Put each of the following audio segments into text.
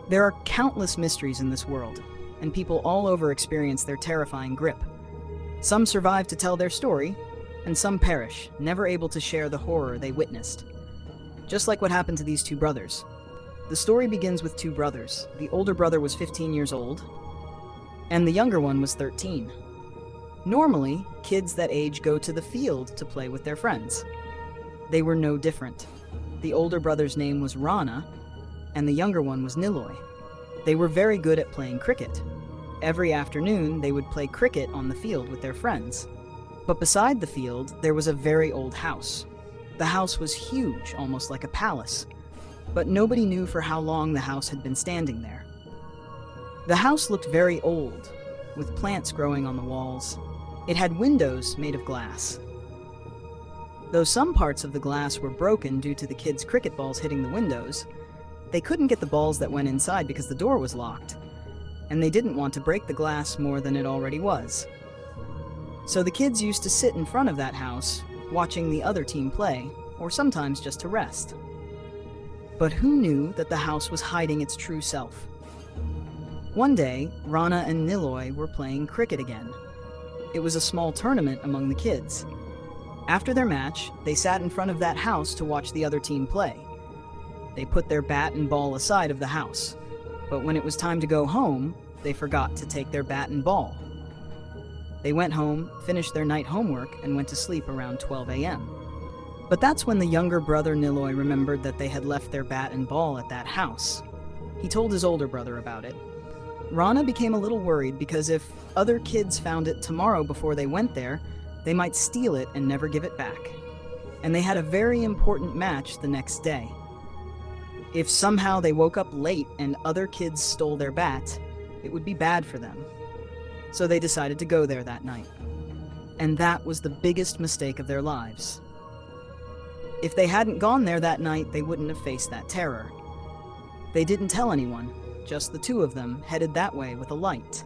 There are countless mysteries in this world, and people all over experience their terrifying grip. Some survive to tell their story, and some perish, never able to share the horror they witnessed. Just like what happened to these two brothers. The story begins with two brothers. The older brother was 15 years old, and the younger one was 13. Normally, kids that age go to the field to play with their friends. They were no different. The older brother's name was Rana, and the younger one was Niloy. They were very good at playing cricket. Every afternoon, they would play cricket on the field with their friends. But beside the field, there was a very old house. The house was huge, almost like a palace, but nobody knew for how long the house had been standing there. The house looked very old, with plants growing on the walls. It had windows made of glass. Though some parts of the glass were broken due to the kids' cricket balls hitting the windows, they couldn't get the balls that went inside because the door was locked, and they didn't want to break the glass more than it already was. So the kids used to sit in front of that house, watching the other team play, or sometimes just to rest. But who knew that the house was hiding its true self? One day, Rana and Niloy were playing cricket again. It was a small tournament among the kids. After their match, they sat in front of that house to watch the other team play. They put their bat and ball aside of the house, but when it was time to go home, they forgot to take their bat and ball. They went home, finished their night homework, and went to sleep around 12 a.m. But that's when the younger brother Niloy remembered that they had left their bat and ball at that house. He told his older brother about it. Rana became a little worried because if other kids found it tomorrow before they went there, they might steal it and never give it back. And they had a very important match the next day. If somehow they woke up late and other kids stole their bat, it would be bad for them. So they decided to go there that night. And that was the biggest mistake of their lives. If they hadn't gone there that night, they wouldn't have faced that terror. They didn't tell anyone, just the two of them headed that way with a light.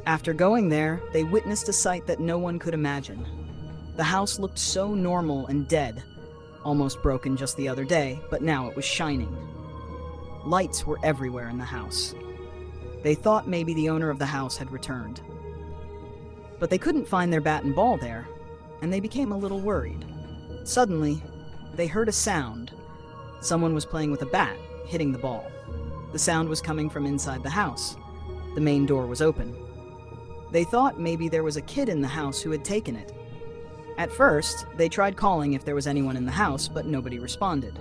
After going there, they witnessed a sight that no one could imagine. The house looked so normal and dead, almost broken just the other day, but now it was shining. Lights were everywhere in the house. They thought maybe the owner of the house had returned. But they couldn't find their bat and ball there, and they became a little worried. Suddenly, they heard a sound. Someone was playing with a bat, hitting the ball. The sound was coming from inside the house. The main door was open. They thought maybe there was a kid in the house who had taken it. At first, they tried calling if there was anyone in the house, but nobody responded.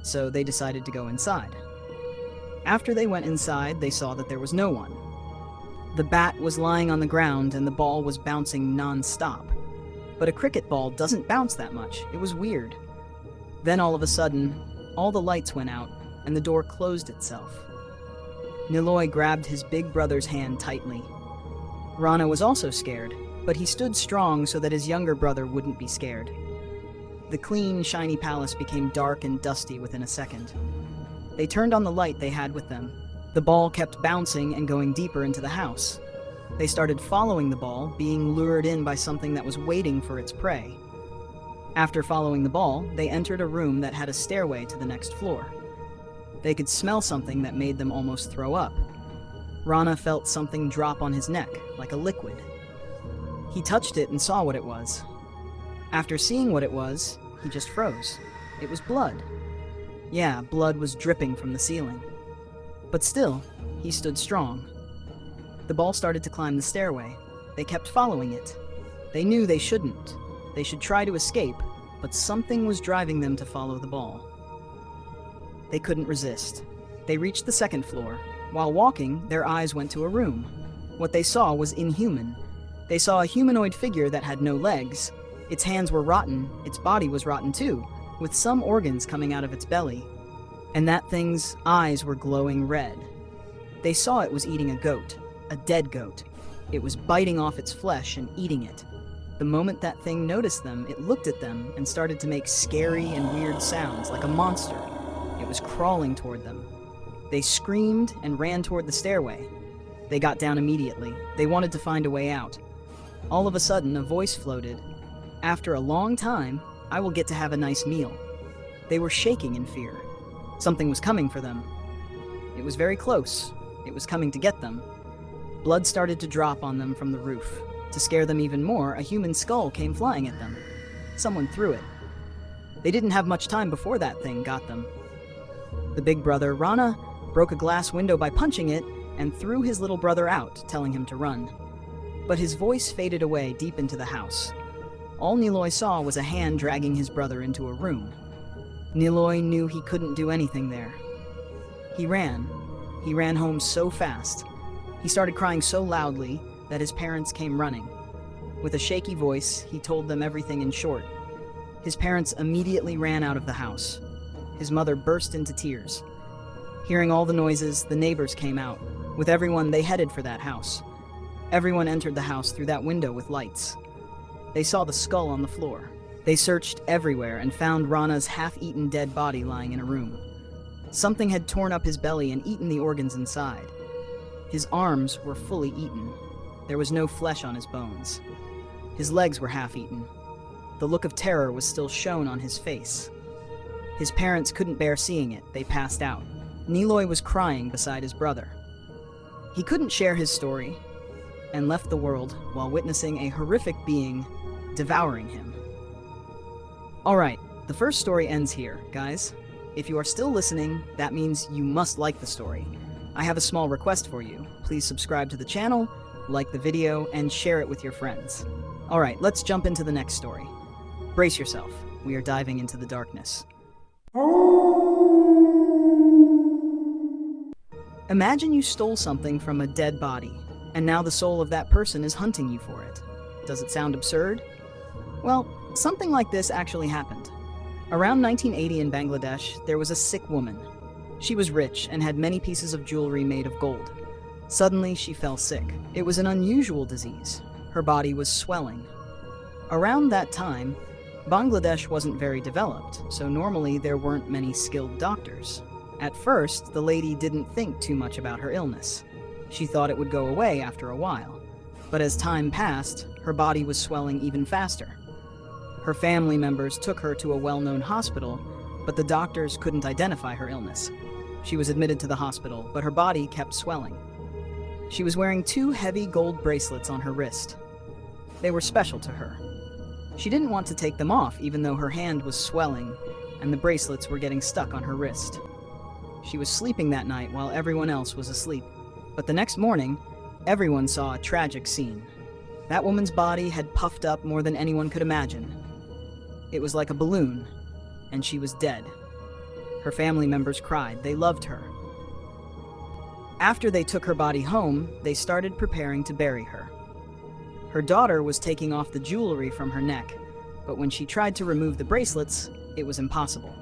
So they decided to go inside. After they went inside, they saw that there was no one. The bat was lying on the ground and the ball was bouncing non-stop. But a cricket ball doesn't bounce that much. It was weird. Then all of a sudden, all the lights went out and the door closed itself. Niloy grabbed his big brother's hand tightly. Rana was also scared, but he stood strong so that his younger brother wouldn't be scared. The clean, shiny palace became dark and dusty within a second. They turned on the light they had with them. The ball kept bouncing and going deeper into the house. They started following the ball, being lured in by something that was waiting for its prey. After following the ball, they entered a room that had a stairway to the next floor. They could smell something that made them almost throw up. Rana felt something drop on his neck, like a liquid. He touched it and saw what it was. After seeing what it was, he just froze. It was blood. Yeah, blood was dripping from the ceiling. But still, he stood strong. The ball started to climb the stairway. They kept following it. They knew they shouldn't. They should try to escape, but something was driving them to follow the ball. They couldn't resist. They reached the second floor. While walking, their eyes went to a room. What they saw was inhuman. They saw a humanoid figure that had no legs. Its hands were rotten, its body was rotten too, with some organs coming out of its belly. And that thing's eyes were glowing red. They saw it was eating a goat, a dead goat. It was biting off its flesh and eating it. The moment that thing noticed them, it looked at them and started to make scary and weird sounds like a monster. It was crawling toward them. They screamed and ran toward the stairway. They got down immediately. They wanted to find a way out. All of a sudden, a voice floated. After a long time, I will get to have a nice meal. They were shaking in fear. Something was coming for them. It was very close. It was coming to get them. Blood started to drop on them from the roof. To scare them even more, a human skull came flying at them. Someone threw it. They didn't have much time before that thing got them. The big brother, Rana, broke a glass window by punching it and threw his little brother out, telling him to run. But his voice faded away deep into the house. All Niloy saw was a hand dragging his brother into a room. Niloy knew he couldn't do anything there. He ran. He ran home so fast. He started crying so loudly that his parents came running. With a shaky voice, he told them everything in short. His parents immediately ran out of the house. His mother burst into tears. Hearing all the noises, the neighbors came out. With everyone, they headed for that house. Everyone entered the house through that window with lights. They saw the skull on the floor. They searched everywhere and found Rana's half-eaten dead body lying in a room. Something had torn up his belly and eaten the organs inside. His arms were fully eaten. There was no flesh on his bones. His legs were half-eaten. The look of terror was still shown on his face. His parents couldn't bear seeing it. They passed out. Niloy was crying beside his brother. He couldn't share his story and left the world while witnessing a horrific being devouring him. Alright, the first story ends here, guys. If you are still listening, that means you must like the story. I have a small request for you. Please subscribe to the channel, like the video, and share it with your friends. Alright, let's jump into the next story. Brace yourself. We are diving into the darkness. Imagine you stole something from a dead body, and now the soul of that person is hunting you for it. Does it sound absurd? Well, something like this actually happened. Around 1980 in Bangladesh, there was a sick woman. She was rich and had many pieces of jewelry made of gold. Suddenly, she fell sick. It was an unusual disease. Her body was swelling. Around that time, Bangladesh wasn't very developed, so normally there weren't many skilled doctors. At first, the lady didn't think too much about her illness. She thought it would go away after a while. But as time passed, her body was swelling even faster. Her family members took her to a well-known hospital, but the doctors couldn't identify her illness. She was admitted to the hospital, but her body kept swelling. She was wearing 2 heavy gold bracelets on her wrist. They were special to her. She didn't want to take them off, even though her hand was swelling and the bracelets were getting stuck on her wrist. She was sleeping that night while everyone else was asleep. But the next morning, everyone saw a tragic scene. That woman's body had puffed up more than anyone could imagine. It was like a balloon, and she was dead. Her family members cried. They loved her. After they took her body home, they started preparing to bury her. Her daughter was taking off the jewelry from her neck, but when she tried to remove the bracelets, it was impossible.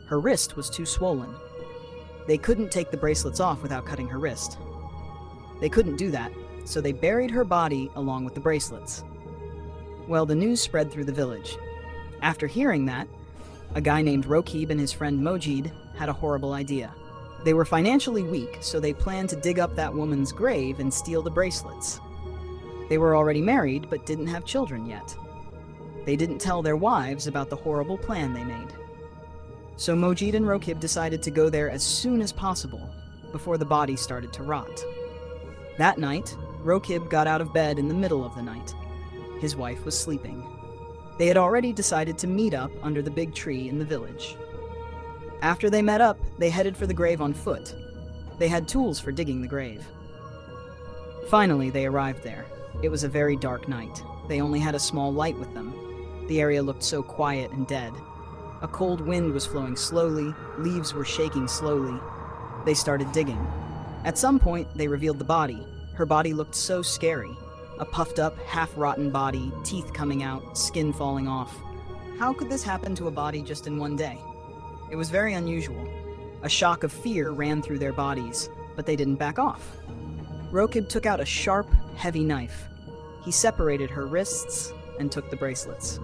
Her wrist was too swollen. They couldn't take the bracelets off without cutting her wrist. They couldn't do that, so they buried her body along with the bracelets. Well, the news spread through the village. After hearing that, a guy named Rokib and his friend Mojid had a horrible idea. They were financially weak, so they planned to dig up that woman's grave and steal the bracelets. They were already married, but didn't have children yet. They didn't tell their wives about the horrible plan they made. So Mojid and Rokib decided to go there as soon as possible, before the body started to rot. That night, Rokib got out of bed in the middle of the night. His wife was sleeping. They had already decided to meet up under the big tree in the village. After they met up, they headed for the grave on foot. They had tools for digging the grave. Finally, they arrived there. It was a very dark night. They only had a small light with them. The area looked so quiet and dead. A cold wind was flowing slowly, leaves were shaking slowly. They started digging. At some point, they revealed the body. Her body looked so scary. A puffed up, half-rotten body, teeth coming out, skin falling off. How could this happen to a body just in one day? It was very unusual. A shock of fear ran through their bodies, but they didn't back off. Rokib took out a sharp, heavy knife. He separated her wrists and took the bracelets.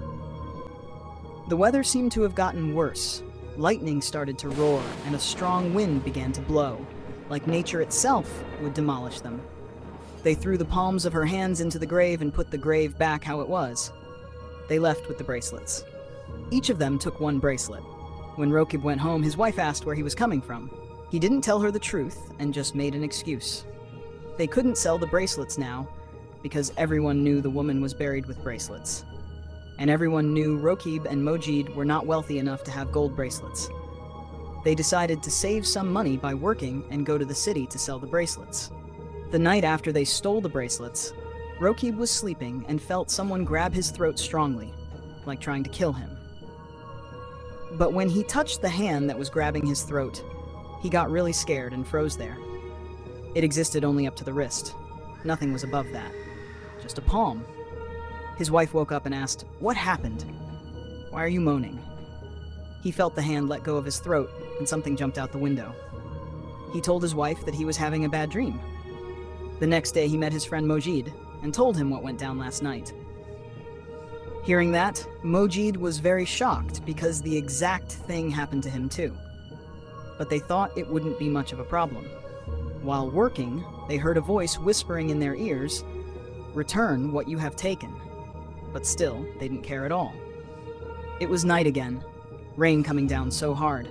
The weather seemed to have gotten worse. Lightning started to roar, and a strong wind began to blow, like nature itself would demolish them. They threw the palms of her hands into the grave and put the grave back how it was. They left with the bracelets. Each of them took one bracelet. When Rokib went home, his wife asked where he was coming from. He didn't tell her the truth and just made an excuse. They couldn't sell the bracelets now because everyone knew the woman was buried with bracelets. And everyone knew Rokib and Mojid were not wealthy enough to have gold bracelets. They decided to save some money by working and go to the city to sell the bracelets. The night after they stole the bracelets, Rokib was sleeping and felt someone grab his throat strongly, like trying to kill him. But when he touched the hand that was grabbing his throat, he got really scared and froze there. It existed only up to the wrist. Nothing was above that. Just a palm. His wife woke up and asked, "What happened? Why are you moaning?" He felt the hand let go of his throat and something jumped out the window. He told his wife that he was having a bad dream. The next day he met his friend Mojid and told him what went down last night. Hearing that, Mojid was very shocked because the exact thing happened to him too. But they thought it wouldn't be much of a problem. While working, they heard a voice whispering in their ears, "Return what you have taken." But still, they didn't care at all. It was night again, rain coming down so hard.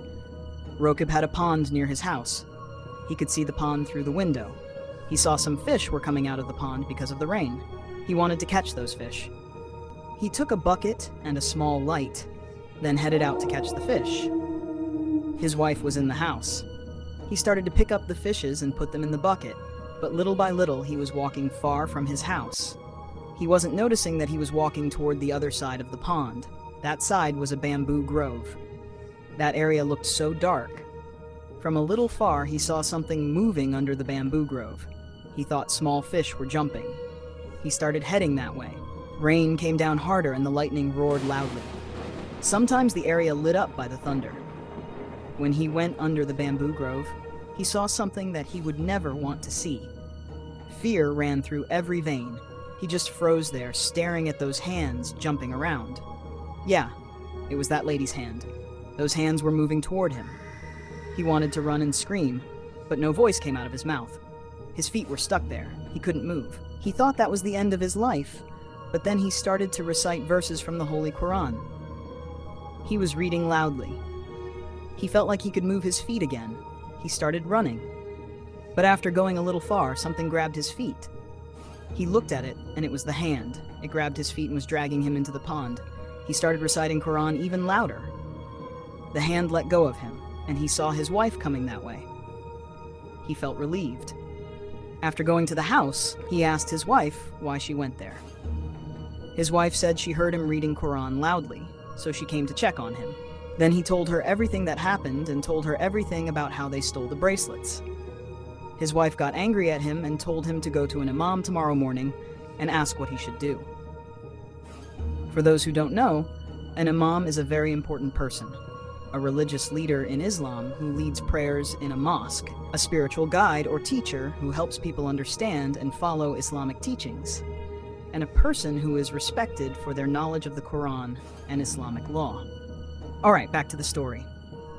Rokib had a pond near his house. He could see the pond through the window. He saw some fish were coming out of the pond because of the rain. He wanted to catch those fish. He took a bucket and a small light, then headed out to catch the fish. His wife was in the house. He started to pick up the fishes and put them in the bucket, but little by little he was walking far from his house. He wasn't noticing that he was walking toward the other side of the pond. That side was a bamboo grove. That area looked so dark. From a little far, he saw something moving under the bamboo grove. He thought small fish were jumping. He started heading that way. Rain came down harder and the lightning roared loudly. Sometimes the area lit up by the thunder. When he went under the bamboo grove, he saw something that he would never want to see. Fear ran through every vein. He just froze there, staring at those hands jumping around. Yeah, it was that lady's hand. Those hands were moving toward him. He wanted to run and scream, but no voice came out of his mouth. His feet were stuck there. He couldn't move. He thought that was the end of his life, but then he started to recite verses from the Holy Quran. He was reading loudly. He felt like he could move his feet again. He started running. But after going a little far, something grabbed his feet. He looked at it, and it was the hand. It grabbed his feet and was dragging him into the pond. He started reciting Quran even louder. The hand let go of him, and he saw his wife coming that way. He felt relieved. After going to the house, he asked his wife why she went there. His wife said she heard him reading Quran loudly, so she came to check on him. Then he told her everything that happened and told her everything about how they stole the bracelets. His wife got angry at him and told him to go to an imam tomorrow morning and ask what he should do. For those who don't know, an imam is a very important person, a religious leader in Islam who leads prayers in a mosque, a spiritual guide or teacher who helps people understand and follow Islamic teachings, and a person who is respected for their knowledge of the Quran and Islamic law. All right, back to the story.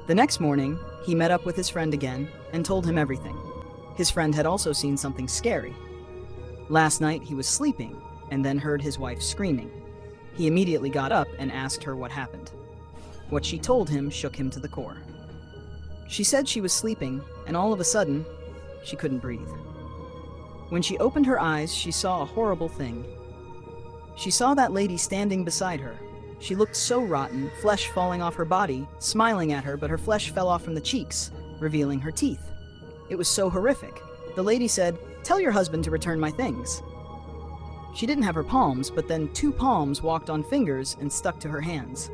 The next morning, he met up with his friend again and told him everything. His friend had also seen something scary. Last night, he was sleeping and then heard his wife screaming. He immediately got up and asked her what happened. What she told him shook him to the core. She said she was sleeping, and all of a sudden, she couldn't breathe. When she opened her eyes, she saw a horrible thing. She saw that lady standing beside her. She looked so rotten, flesh falling off her body, smiling at her, but her flesh fell off from the cheeks, revealing her teeth. It was so horrific. The lady said, "Tell your husband to return my things." She didn't have her palms, but then 2 palms walked on fingers and stuck to her hands.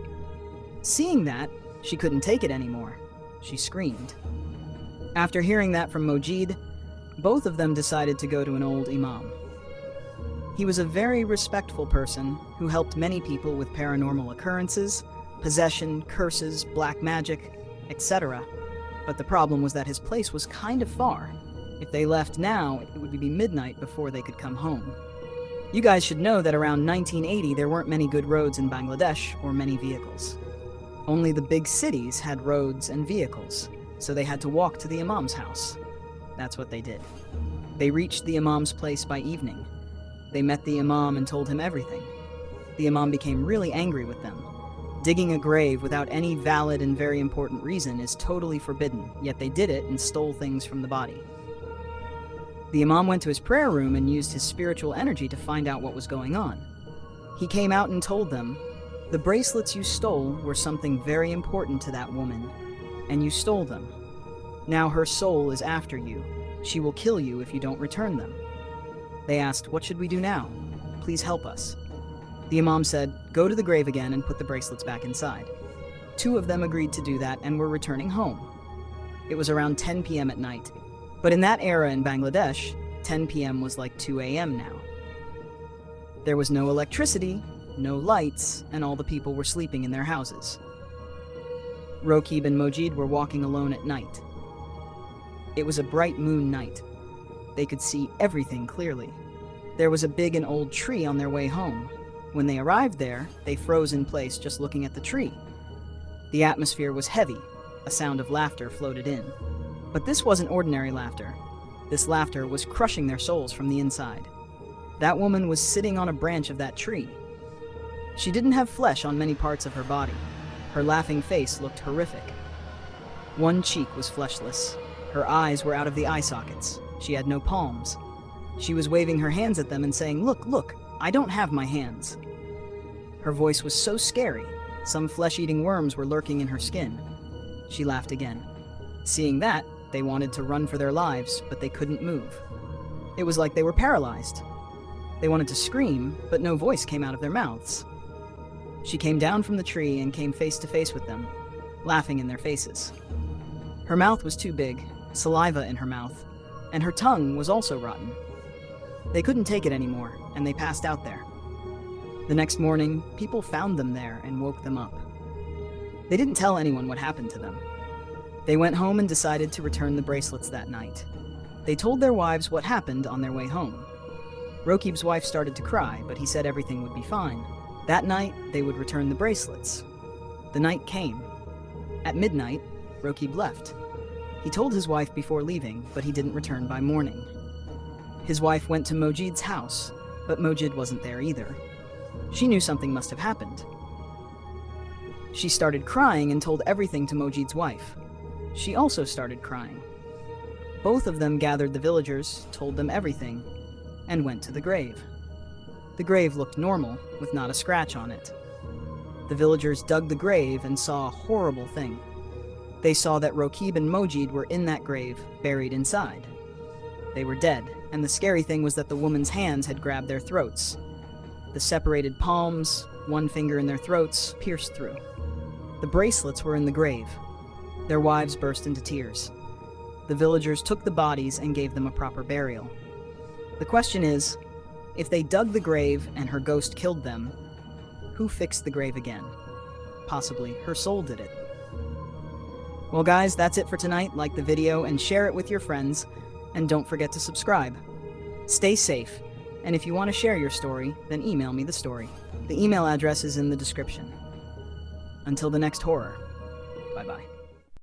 Seeing that, she couldn't take it anymore. She screamed. After hearing that from Mojid, both of them decided to go to an old imam. He was a very respectful person who helped many people with paranormal occurrences, possession, curses, black magic, etc. But the problem was that his place was kind of far. If they left now, it would be midnight before they could come home. You guys should know that around 1980 there weren't many good roads in Bangladesh or many vehicles. Only the big cities had roads and vehicles, so they had to walk to the imam's house. That's what they did. They reached the imam's place by evening. They met the imam and told him everything. The imam became really angry with them. Digging a grave without any valid and very important reason is totally forbidden, yet they did it and stole things from the body. The imam went to his prayer room and used his spiritual energy to find out what was going on. He came out and told them, "The bracelets you stole were something very important to that woman, and you stole them. Now her soul is after you. She will kill you if you don't return them." They asked, "What should we do now? Please help us." The imam said, "Go to the grave again and put the bracelets back inside." 2 of them agreed to do that and were returning home. It was around 10 p.m. at night, but in that era in Bangladesh, 10 p.m. was like 2 a.m. now. There was no electricity, no lights, and all the people were sleeping in their houses. Roqib and Mojid were walking alone at night. It was a bright moon night. They could see everything clearly. There was a big and old tree on their way home. When they arrived there, they froze in place just looking at the tree. The atmosphere was heavy. A sound of laughter floated in. But this wasn't ordinary laughter. This laughter was crushing their souls from the inside. That woman was sitting on a branch of that tree. She didn't have flesh on many parts of her body. Her laughing face looked horrific. One cheek was fleshless. Her eyes were out of the eye sockets. She had no palms. She was waving her hands at them and saying, "Look, look, I don't have my hands." Her voice was so scary. Some flesh-eating worms were lurking in her skin. She laughed again. Seeing that, they wanted to run for their lives, but they couldn't move. It was like they were paralyzed. They wanted to scream, but no voice came out of their mouths. She came down from the tree and came face to face with them, laughing in their faces. Her mouth was too big, saliva in her mouth, and her tongue was also rotten. They couldn't take it anymore, and they passed out there. The next morning, people found them there and woke them up. They didn't tell anyone what happened to them. They went home and decided to return the bracelets that night. They told their wives what happened on their way home. Roqib's wife started to cry, but he said everything would be fine. That night, they would return the bracelets. The night came. At midnight, Roqib left. He told his wife before leaving, but he didn't return by morning. His wife went to Mojid's house, but Mojid wasn't there either. She knew something must have happened. She started crying and told everything to Mojid's wife. She also started crying. Both of them gathered the villagers, told them everything, and went to the grave. The grave looked normal, with not a scratch on it. The villagers dug the grave and saw a horrible thing. They saw that Roqib and Mojid were in that grave, buried inside. They were dead, and the scary thing was that the woman's hands had grabbed their throats. The separated palms, one finger in their throats, pierced through. The bracelets were in the grave. Their wives burst into tears. The villagers took the bodies and gave them a proper burial. The question is, if they dug the grave and her ghost killed them, who fixed the grave again? Possibly her soul did it. Well guys, that's it for tonight. Like the video and share it with your friends, and don't forget to subscribe. Stay safe, and if you want to share your story, then email me the story. The email address is in the description. Until the next horror, bye-bye.